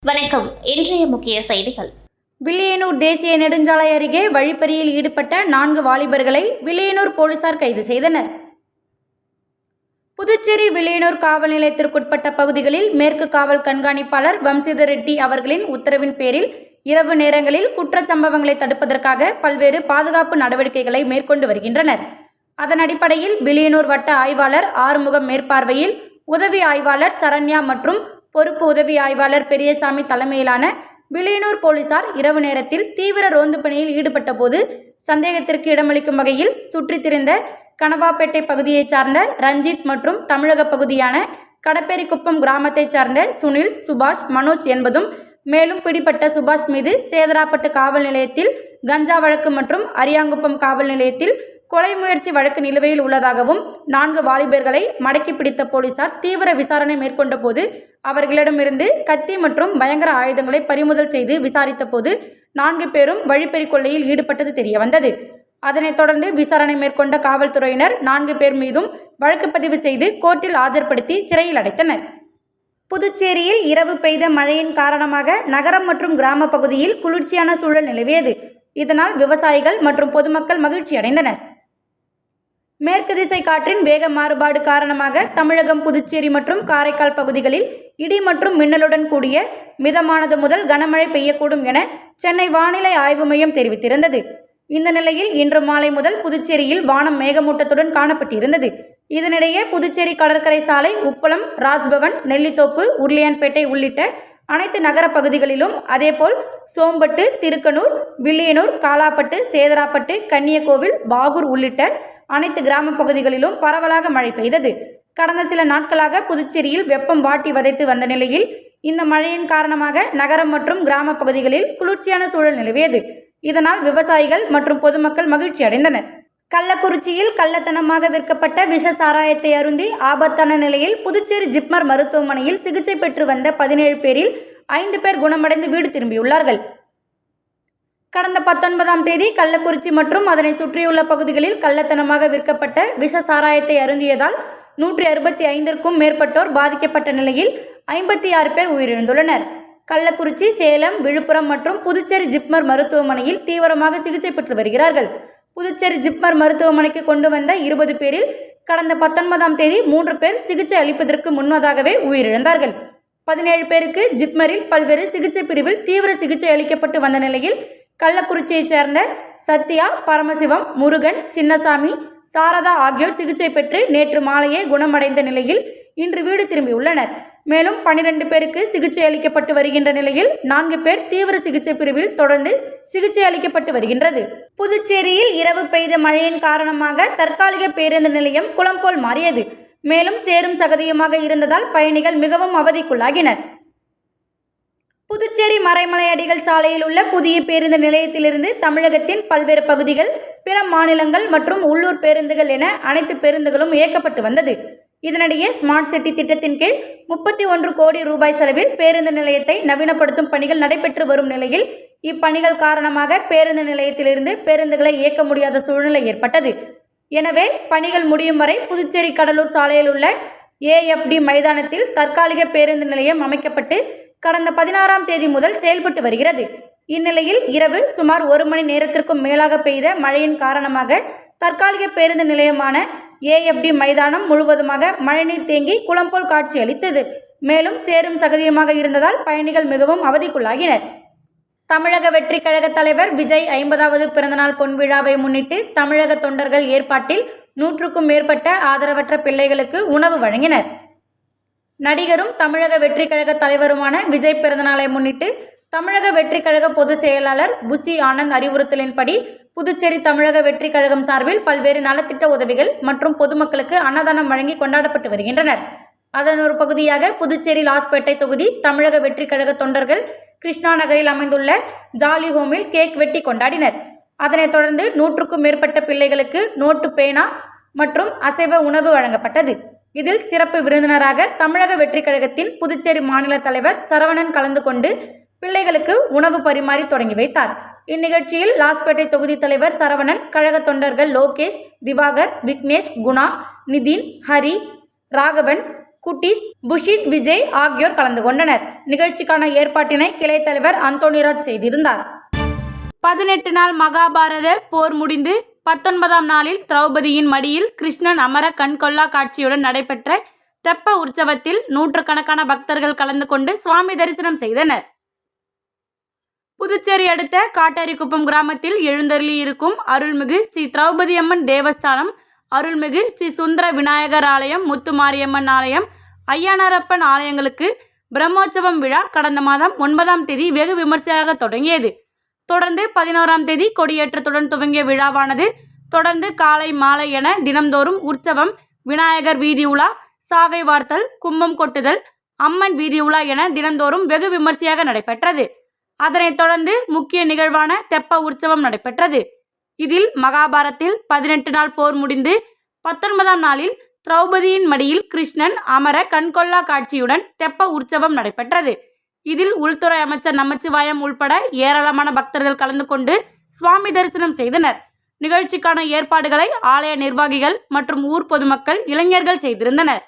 வணக்கம். இன்றைய முக்கிய செய்திகள். வில்லியனூர் தேசிய நெடுஞ்சாலை அருகே வழிப்பறியில் ஈடுபட்ட 4 வாலிபர்களை வில்லியனூர் போலீசார் கைது செய்தனர். புதுச்சேரி வில்லியனூர் காவல் நிலையத்திற்குட்பட்ட பகுதிகளில் மேற்கு காவல் கண்காணிப்பாளர் வம்சிதர் ரெட்டி அவர்களின் உத்தரவின் பேரில் இரவு நேரங்களில் குற்றச் சம்பவங்களை தடுப்பதற்காக பல்வேறு பாதுகாப்பு நடவடிக்கைகளை மேற்கொண்டு வருகின்றனர். அதன் அடிப்படையில் வில்லியனூர் வட்ட ஆய்வாளர் ஆறுமுகம் மேற்பார்வையில் உதவி ஆய்வாளர் சரண்யா மற்றும் பொறுப்பு உதவி ஆய்வாளர் பெரியசாமி தலைமையிலான வில்லியனூர் போலீசார் இரவு நேரத்தில் தீவிர ரோந்து பணியில் ஈடுபட்ட போது சந்தேகத்திற்கு இடமளிக்கும் வகையில் சுற்றித் திரிந்த கனவாப்பேட்டை பகுதியைச் சார்ந்த ரஞ்சித் மற்றும் தமிழக பகுதியான கடப்பேரிக்குப்பம் கிராமத்தைச் சார்ந்த சுனில், சுபாஷ், மனோஜ் என்பதும் மேலும் பிடிப்பட்ட சுபாஷ் மீது சேதராப்பட்டு காவல் நிலையத்தில் கஞ்சா வழக்கு மற்றும் அரியாங்குப்பம் காவல் நிலையத்தில் கொலை முயற்சி வழக்கு நிலுவையில் உள்ளதாகவும் 4 வாலிபர்களை மடக்கி பிடித்த போலீசார் தீவிர விசாரணை மேற்கொண்ட போது அவர்களிடமிருந்து கத்தி மற்றும் பயங்கர ஆயுதங்களை பறிமுதல் செய்து விசாரித்த போது 4 பேரும் வழிப்பறி கொள்ளையில் ஈடுபட்டது தெரியவந்தது. அதனைத் தொடர்ந்து விசாரணை மேற்கொண்ட காவல்துறையினர் 4 பேர் மீதும் வழக்கு பதிவு செய்து கோர்ட்டில் ஆஜர்படுத்தி சிறையில் அடைத்தனர். புதுச்சேரியில் இரவு பெய்த மழையின் காரணமாக நகரம் மற்றும் கிராம பகுதியில் குளிர்ச்சியான சூழல் நிலவியது. இதனால் விவசாயிகள் மற்றும் பொதுமக்கள் மகிழ்ச்சி அடைந்தனர். மேற்கு திசை காற்றின் வேக மாறுபாடு காரணமாக தமிழகம், புதுச்சேரி மற்றும் காரைக்கால் பகுதிகளில் இடி மற்றும் மின்னலுடன் கூடிய மிதமானது முதல் கனமழை பெய்யக்கூடும் என சென்னை வானிலை ஆய்வு மையம் தெரிவித்திருந்தது. இந்த நிலையில் இன்று மாலை முதல் புதுச்சேரியில் வானம் மேகமூட்டத்துடன் காணப்பட்டிருந்தது. இதனிடையே புதுச்சேரி கடற்கரை சாலை, உப்பளம், ராஜ்பவன், நெல்லித்தோப்பு, உருளையான்பேட்டை உள்ளிட்ட அனைத்து நகர பகுதிகளிலும், அதேபோல் சோம்பட்டு, திருக்கனூர், வில்லியனூர், காலாப்பட்டு, சேதராப்பட்டு, கன்னியகோவில், பாகூர் உள்ளிட்ட அனைத்து கிராம பகுதிகளிலும் பரவலாக மழை பெய்தது. கடந்த சில நாட்களாக புதுச்சேரியில் வெப்பம் வாட்டி வதைத்து வந்த நிலையில் இந்த மழையின் காரணமாக நகரம் மற்றும் கிராம பகுதிகளில் குளிர்ச்சியான சூழல் நிலவியது. இதனால் விவசாயிகள் மற்றும் பொதுமக்கள் மகிழ்ச்சி அடைந்தனர். கள்ளக்குறிச்சியில் கள்ளத்தனமாக விற்கப்பட்ட விஷ சாராயத்தை அருந்தி ஆபத்தான நிலையில் புதுச்சேரி ஜிப்மர் மருத்துவமனையில் சிகிச்சை பெற்று வந்த 17 பேரில் 5 பேர் குணமடைந்து வீடு திரும்பியுள்ளார்கள். கடந்த 19ஆம் தேதி கள்ளக்குறிச்சி மற்றும் அதனை சுற்றியுள்ள பகுதிகளில் கள்ளத்தனமாக விற்கப்பட்ட விஷ சாராயத்தை அருந்தியதால் 165ற்கும் மேற்பட்டோர் பாதிக்கப்பட்ட நிலையில் 56 பேர் உயிரிழந்துள்ளனர். கள்ளக்குறிச்சி, சேலம், விழுப்புரம் மற்றும் புதுச்சேரி ஜிப்மர் மருத்துவமனையில் தீவிரமாக சிகிச்சை பெற்று வருகிறார்கள். புதுச்சேரி ஜிப்மர் மருத்துவமனைக்கு கொண்டு வந்த 20 பேரில் கடந்த 19ஆம் தேதி 3 பேர் சிகிச்சை அளிப்பதற்கு முன்னதாகவே உயிரிழந்தார்கள். 17 பேருக்கு ஜிப்மரில் பல்வேறு சிகிச்சை பிரிவில் தீவிர சிகிச்சை அளிக்கப்பட்டு வந்த நிலையில் கள்ளக்குறிச்சியைச் சேர்ந்த சத்யா, பரமசிவம், முருகன், சின்னசாமி, சாரதா ஆகியோர் சிகிச்சை பெற்று நேற்று மாலையே குணமடைந்த நிலையில் இன்று வீடு திரும்பியுள்ளனர். மேலும் 12 பேருக்கு சிகிச்சை அளிக்கப்பட்டு வருகின்ற நிலையில் 4 பேர் தீவிர சிகிச்சை பிரிவில் தொடர்ந்து சிகிச்சை அளிக்கப்பட்டு வருகின்றது. புதுச்சேரியில் இரவு பெய்த மழையின் காரணமாக தற்காலிக பேருந்து நிலையம் குளம் போல் மாறியது. மேலும் சேரும் சகதியுமாக இருந்ததால் பயணிகள் மிகவும் அவதிக்குள்ளாகினர். புதுச்சேரி மறைமலை அடிகள் சாலையில் உள்ள புதிய பேருந்து நிலையத்திலிருந்து தமிழகத்தின் பல்வேறு பகுதிகள், பிற மாநிலங்கள் மற்றும் உள்ளூர் பேருந்துகள் என அனைத்து பேருந்துகளும் இயக்கப்பட்டு வந்தது. இதனிடையே ஸ்மார்ட் சிட்டி திட்டத்தின் கீழ் 31 கோடி ரூபாய் செலவில் பேருந்து நிலையத்தை நவீனப்படுத்தும் பணிகள் நடைபெற்று வரும் நிலையில் இப்பணிகள் காரணமாக பேருந்து நிலையத்திலிருந்து பேருந்துகளை இயக்க முடியாத சூழ்நிலை ஏற்பட்டது. எனவே பணிகள் முடியும் வரை புதுச்சேரி கடலூர் சாலையில் உள்ள AFD மைதானத்தில் தற்காலிக பேருந்து நிலையம் அமைக்கப்பட்டு கடந்த 16ஆம் தேதி முதல் செயல்பட்டு வருகிறது. இந்நிலையில் இரவு சுமார் 1 மணி நேரத்திற்கும் மேலாக பெய்த மழையின் காரணமாக தற்காலிக பேருந்து நிலையமான AFD மைதானம் முழுவதுமாக மழைநீர் தேங்கி குளம் போல் காட்சி அளித்தது. மேலும் சேரும் சகதியுமாக இருந்ததால் பயணிகள் மிகவும் அவதிக்குள்ளாகினர். தமிழக வெற்றி கழக தலைவர் விஜய் 50வது பிறந்தநாள் பொன்விழாவை முன்னிட்டு தமிழக தொண்டர்கள் ஏற்பாட்டில் 100க்கும் மேற்பட்ட ஆதரவற்ற பிள்ளைகளுக்கு உணவு வழங்கினர். நடிகரும் தமிழக வெற்றி கழக தலைவருமான விஜய் பிறந்தநாளை முன்னிட்டு தமிழக வெற்றி கழக பொதுச் செயலாளர் புசி ஆனந்த் அறிவுறுத்தலின்படி புதுச்சேரி தமிழக வெற்றி கழகம் சார்பில் பல்வேறு நலத்திட்ட உதவிகள் மற்றும் பொதுமக்களுக்கு அன்னதானம் வழங்கி கொண்டாடப்பட்டு வருகின்றனர். அதன் ஒரு பகுதியாக புதுச்சேரி லாஸ்பேட்டை தொகுதி தமிழக வெற்றி கழக தொண்டர்கள் கிருஷ்ணா நகரில் அமைந்துள்ள ஜாலி ஹோமில் கேக் வெட்டி கொண்டாடினர். அதனைத் தொடர்ந்து 100க்கும் மேற்பட்ட பிள்ளைகளுக்கு நோட்டு, பேனா மற்றும் அசைவ உணவு வழங்கப்பட்டது. இதில் சிறப்பு விருந்தினராக தமிழக வெற்றி கழகத்தின் புதுச்சேரி மாநில தலைவர் சரவணன் கலந்து கொண்டு பிள்ளைகளுக்கு உணவு பரிமாறி தொடங்கி வைத்தார். இந்நிகழ்ச்சியில் லாஸ்பேட்டை தொகுதி தலைவர் சரவணன், கழக தொண்டர்கள் லோகேஷ், திவாகர், விக்னேஷ், குணா, நிதின், ஹரி, ராகவன், குட்டீஸ் புஷித் விஜய் ஆகியோர் கலந்து கொண்டனர். நிகழ்ச்சிக்கான ஏற்பாட்டினை கிளை தலைவர் அந்தோணிராஜ் செய்திருந்தார். 18 நாள் மகாபாரத போர் முடிந்து 19ஆம் நாளில் திரௌபதியின் மடியில் கிருஷ்ணன் அமர கண்கொள்ளா காட்சியுடன் நடைபெற்ற தெப்ப உற்சவத்தில் நூற்றுக்கணக்கான பக்தர்கள் கலந்து கொண்டு சுவாமி தரிசனம் செய்தனர். புதுச்சேரி அடுத்த காட்டேரிக்குப்பம் கிராமத்தில் எழுந்தருளி இருக்கும் அருள்மிகு ஸ்ரீ திரௌபதி அம்மன் தேவஸ்தானம், அருள்மிகு ஸ்ரீ சுந்தர விநாயகர் ஆலயம், முத்துமாரியம்மன் ஆலயம், ஐயனாரப்பன் ஆலயங்களுக்கு பிரம்மோற்சவம் விழா கடந்த மாதம் 9ஆம் தேதி வெகு விமர்சையாக தொடங்கியது. தொடர்ந்து 11ஆம் தேதி கொடியேற்றத்துடன் துவங்கிய விழாவானது தொடர்ந்து காலை மாலை என தினம்தோறும் உற்சவம், விநாயகர் வீதி உலா, சாகை வார்த்தல், கும்பம் கொட்டுதல், அம்மன் வீதி உலா என தினந்தோறும் வெகு விமர்சையாக நடைபெற்றது. அதனைத் தொடர்ந்து முக்கிய நிகழ்வான தெப்ப உற்சவம் நடைபெற்றது. இதில் மகாபாரத்தில் 18 நாள் போர் முடிந்து 19ஆம் நாளில் திரௌபதியின் மடியில் கிருஷ்ணன் அமர கண்கொள்ளா காட்சியுடன் தெப்ப உற்சவம் நடைபெற்றது. இதில் உள்துறை அமைச்சர் நமச்சிவாயம் உள்பட ஏராளமான பக்தர்கள் கலந்து கொண்டு சுவாமி தரிசனம் செய்தனர். நிகழ்ச்சிக்கான ஏற்பாடுகளை ஆலய நிர்வாகிகள் மற்றும் ஊர் பொதுமக்கள், இளைஞர்கள் செய்திருந்தனர்.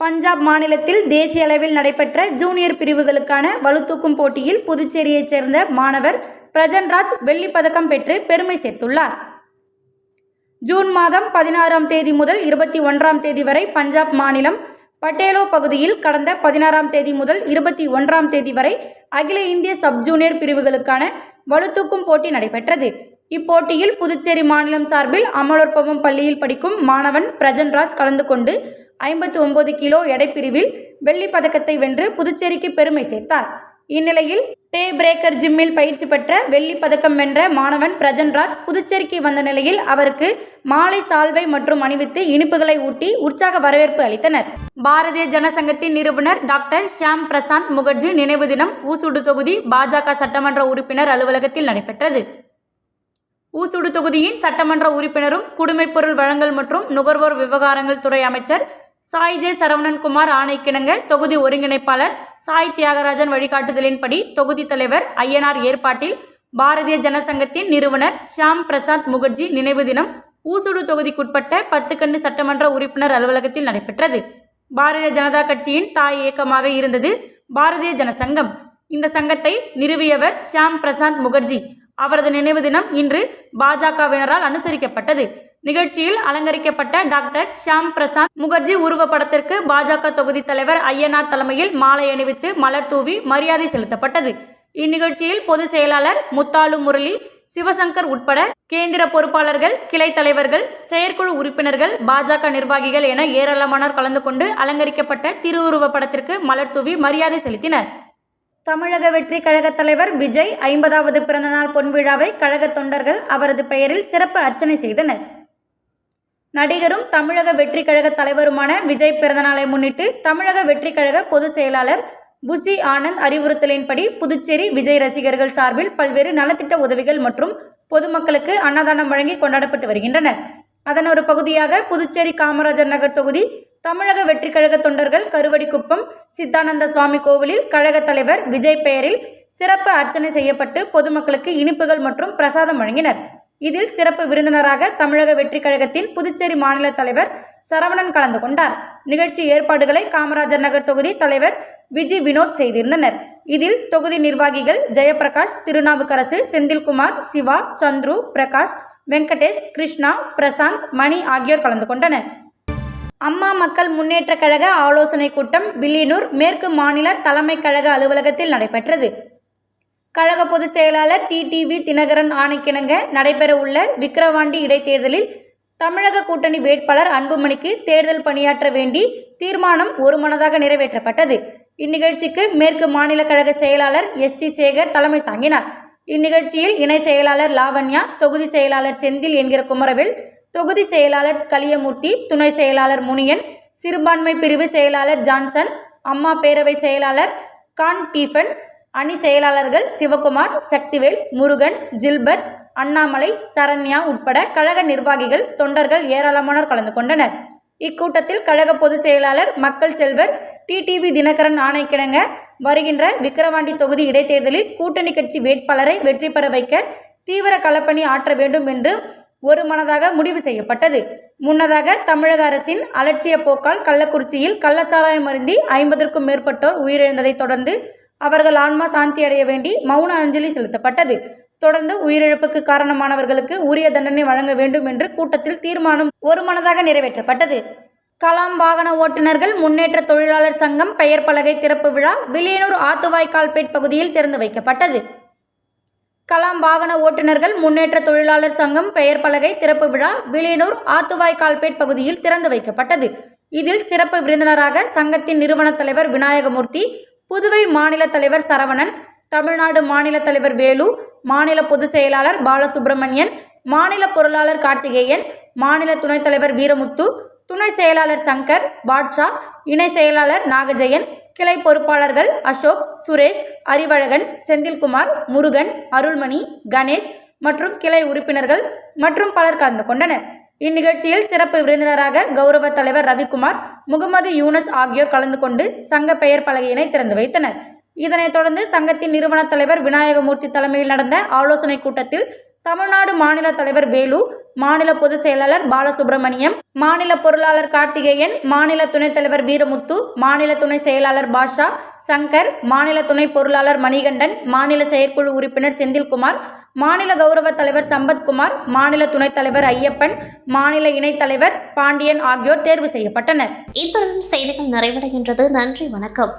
பஞ்சாப் மாநிலத்தில் தேசிய அளவில் நடைபெற்ற ஜூனியர் பிரிவுகளுக்கான வலுதூக்கும் போட்டியில் புதுச்சேரியைச் சேர்ந்த மாணவர் பிரஜன்ராஜ் வெள்ளிப் பதக்கம் பெற்று பெருமை சேர்த்துள்ளார். ஜூன் மாதம் 16ஆம் தேதி முதல் 21ஆம் தேதி வரை பஞ்சாப் மாநிலம் பட்டேலோ பகுதியில், கடந்த 16ஆம் தேதி முதல் 21ஆம் தேதி வரை அகில இந்திய சப் ஜூனியர் பிரிவுகளுக்கான வலுதூக்கும் போட்டி நடைபெற்றது. இப்போட்டியில் புதுச்சேரி மாநிலம் சார்பில் அமலோற்பவம் பள்ளியில் படிக்கும் மாணவன் பிரஜன்ராஜ் கலந்து கொண்டு 59 கிலோ எடைப்பிரிவில் வெள்ளிப் பதக்கத்தை வென்று புதுச்சேரிக்கு பெருமை சேர்த்தார். இந்நிலையில் டே பிரேக்கர் ஜிம்மில் பயிற்சி பெற்ற வெள்ளிப் பதக்கம் வென்ற மாணவன் பிரஜன்ராஜ் புதுச்சேரிக்கு வந்த நிலையில் அவருக்கு மாலை, சால்வை மற்றும் அணிவித்து இனிப்புகளை ஊட்டி உற்சாக வரவேற்பு அளித்தனர். பாரதிய ஜனசங்கத்தின் நிறுவனர் டாக்டர் ஷியாம் பிரசாத் முகர்ஜி நினைவு தினம் ஊசுடு தொகுதி பாஜக சட்டமன்ற உறுப்பினர் அலுவலகத்தில் நடைபெற்றது. ஊசுடு தொகுதியின் சட்டமன்ற உறுப்பினரும் குடிமைப்பொருள் வழங்கல் மற்றும் நுகர்வோர் விவகாரங்கள் துறை அமைச்சர் சாய் ஜே சரவணன்குமார் ஆணைக்கிணங்க தொகுதி ஒருங்கிணைப்பாளர் சாய் தியாகராஜன் வழிகாட்டுதலின்படி தொகுதி தலைவர் ஐயனார் ஏற்பாட்டில் பாரதிய ஜனசங்கத்தின் நிறுவனர் ஷியாம் பிரசாத் முகர்ஜி நினைவு தினம் ஊசுடு தொகுதிக்குட்பட்ட 10 கண்டு சட்டமன்ற உறுப்பினர் அலுவலகத்தில் நடைபெற்றது. பாரதிய ஜனதா கட்சியின் தாய் இயக்கமாக இருந்தது பாரதிய ஜனசங்கம். இந்த சங்கத்தை நிறுவியவர் ஷியாம் பிரசாத் முகர்ஜி. அவரது நினைவு தினம் இன்று பாஜகவினரால் அனுசரிக்கப்பட்டது. நிகழ்ச்சியில் அலங்கரிக்கப்பட்ட டாக்டர் ஷியாம் பிரசாத் முகர்ஜி உருவப்படத்திற்கு பாஜக தொகுதி தலைவர் ஐயனார் தலைமையில் மாலை அணிவித்து மலர் தூவி மரியாதை செலுத்தப்பட்டது. இந்நிகழ்ச்சியில் பொதுச் செயலாளர் முத்தாலு முரளி, சிவசங்கர் உட்பட கேந்திர பொறுப்பாளர்கள், கிளை தலைவர்கள், செயற்குழு உறுப்பினர்கள், பாஜக நிர்வாகிகள் என ஏராளமானோர் கலந்து கொண்டு அலங்கரிக்கப்பட்ட திருவுருவப் படத்திற்கு மலர் தூவி மரியாதை செலுத்தினர். தமிழக வெற்றி கழக தலைவர் விஜய் 50வது பிறந்தநாள் பொன்விழாவை கழக தொண்டர்கள் அவரது பெயரில் சிறப்பு அர்ச்சனை செய்தனர். நடிகரும் தமிழக வெற்றி கழக தலைவருமான விஜய் பிறந்தநாளை முன்னிட்டு தமிழக வெற்றி கழக பொதுச் செயலாளர் புசி ஆனந்த் அறிவுறுத்தலின்படி புதுச்சேரி விஜய் ரசிகர்கள் சார்பில் பல்வேறு நலத்திட்ட உதவிகள் மற்றும் பொதுமக்களுக்கு அன்னதானம் வழங்கி கொண்டாடப்பட்டு வருகின்றனர். அதன் ஒரு பகுதியாக புதுச்சேரி காமராஜர் நகர் தொகுதி தமிழக வெற்றி கழக தொண்டர்கள் கருவடிக்குப்பம் சித்தானந்த சுவாமி கோவிலில் கழக தலைவர் விஜய் பெயரில் சிறப்பு அர்ச்சனை செய்யப்பட்டு பொதுமக்களுக்கு இனிப்புகள் மற்றும் பிரசாதம் வழங்கினர். இதில் சிறப்பு விருந்தினராக தமிழக வெற்றி கழகத்தின் புதுச்சேரி மாநில தலைவர் சரவணன் கலந்து கொண்டார். நிகழ்ச்சி ஏற்பாடுகளை காமராஜர் நகர் தொகுதி தலைவர் விஜி வினோத் செய்திருந்தனர். இதில் தொகுதி நிர்வாகிகள் ஜெயபிரகாஷ், திருநாவுக்கரசு, செந்தில்குமார், சிவா, சந்துரு, பிரகாஷ், வெங்கடேஷ், கிருஷ்ணா, பிரசாந்த், மணி ஆகியோர் கலந்து கொண்டனர். அம்மா மக்கள் முன்னேற்ற கழக ஆலோசனை கூட்டம் வில்லியனூர் மேற்கு மாநில தலைமை கழக அலுவலகத்தில் நடைபெற்றது. கழக பொதுச் செயலாளர் டிடிவி தினகரன் ஆணைக்கிணங்க நடைபெறவுள்ள விக்கிரவாண்டி இடைத்தேர்தலில் தமிழக கூட்டணி வேட்பாளர் அன்புமணிக்கு தேர்தல் பணியாற்ற வேண்டி தீர்மானம் ஒருமனதாக நிறைவேற்றப்பட்டது. இந்நிகழ்ச்சிக்கு மேற்கு மாநில கழக செயலாளர் எஸ்டி சேகர் தலைமை தாங்கினார். இந்நிகழ்ச்சியில் இணை செயலாளர் லாவண்யா, தொகுதி செயலாளர் செந்தில் என்கிற குமரவேல், தொகுதி செயலாளர் கலியமூர்த்தி, துணை செயலாளர் முனியன், சிறுபான்மை பிரிவு செயலாளர் ஜான்சன், அம்மா பேரவை செயலாளர் கான் டீஃபன், அணி செயலாளர்கள் சிவகுமார், சக்திவேல், முருகன், ஜில்பர்ட், அண்ணாமலை, சரண்யா உட்பட கழக நிர்வாகிகள், தொண்டர்கள் ஏராளமானோர் கலந்து கொண்டனர். இக்கூட்டத்தில் கழக பொதுச் செயலாளர் மக்கள் செல்வர் டிடிவி தினகரன் ஆணைக்கிணங்க வருகின்ற விக்கிரவாண்டி தொகுதி இடைத்தேர்தலில் கூட்டணி கட்சி வேட்பாளரை வெற்றி பெற வைக்க தீவிர களப்பணி ஆற்ற வேண்டும் என்று ஒருமனதாக முடிவு செய்யப்பட்டது. முன்னதாக தமிழக அரசின் அலட்சிய போக்கால் கள்ளக்குறிச்சியில் கள்ளச்சாராயம் அருந்தி 50க்கும் மேற்பட்டோர் உயிரிழந்ததை தொடர்ந்து அவர்கள் ஆன்மா சாந்தி அடைய வேண்டி மௌன அஞ்சலி செலுத்தப்பட்டது. தொடர்ந்து உயிரிழப்புக்கு காரணமானவர்களுக்கு உரிய தண்டனை வழங்க வேண்டும் என்று கூட்டத்தில் தீர்மானம் ஒருமனதாக நிறைவேற்றப்பட்டது. கலாம் வாகன ஓட்டுநர்கள் முன்னேற்ற தொழிலாளர் சங்கம் பெயர் பலகை திறப்பு விழா வில்லியனூர் ஆத்துவாய்க்கால்பேட் பகுதியில் திறந்து வைக்கப்பட்டது. கலாம் வாகன ஓட்டுநர்கள் முன்னேற்ற தொழிலாளர் சங்கம் பெயர் பலகை திறப்பு விழா வில்லியனூர் ஆத்துவாய்க்கால்பேட் பகுதியில் திறந்து வைக்கப்பட்டது. இதில் சிறப்பு விருந்தினராக சங்கத்தின் நிறுவன தலைவர் விநாயகமூர்த்தி, புதுவை மாநில தலைவர் சரவணன், தமிழ்நாடு மாநில தலைவர் வேலு, மாநில பொதுச் செயலாளர் பாலசுப்ரமணியன், மாநில பொருளாளர் கார்த்திகேயன், மாநில துணைத் தலைவர் வீரமுத்து, துணை செயலாளர் சங்கர், பாட்ஷா, இணை செயலாளர் நாகஜெயன், கிளை பொறுப்பாளர்கள் அசோக், சுரேஷ், அறிவழகன், செந்தில்குமார், முருகன், அருள்மணி, கணேஷ் மற்றும் கிளை உறுப்பினர்கள் மற்றும் பலர் கலந்து கொண்டனர். இந்நிகழ்ச்சியில் சிறப்பு விருந்தினராக கௌரவ தலைவர் ரவிக்குமார், முகமது யூனஸ் ஆகியோர் கலந்து கொண்டு சங்க பெயர் பலகையினை திறந்து வைத்தனர். இதனைத் தொடர்ந்து சங்கத்தின் நிறுவன தலைவர் விநாயகமூர்த்தி தலைமையில் நடந்த ஆலோசனை கூட்டத்தில் தமிழ்நாடு மாநில தலைவர் வேலு, மாநில பொதுச் செயலாளர் பாலசுப்ரமணியம், மாநில பொருளாளர் கார்த்திகேயன், மாநில துணைத் தலைவர் வீரமுத்து, மாநில துணை செயலாளர் பாஷா, சங்கர், மாநில துணை பொருளாளர் மணிகண்டன், மாநில செயற்குழு உறுப்பினர் செந்தில்குமார், மாநில கௌரவ தலைவர் சம்பத்குமார், மாநில துணைத் தலைவர் ஐயப்பன், மாநில இணைத் தலைவர் பாண்டியன் ஆகியோர் தேர்வு செய்யப்பட்டனர். இத்துடன் செய்திகள் நிறைவடைகின்றது. நன்றி, வணக்கம்.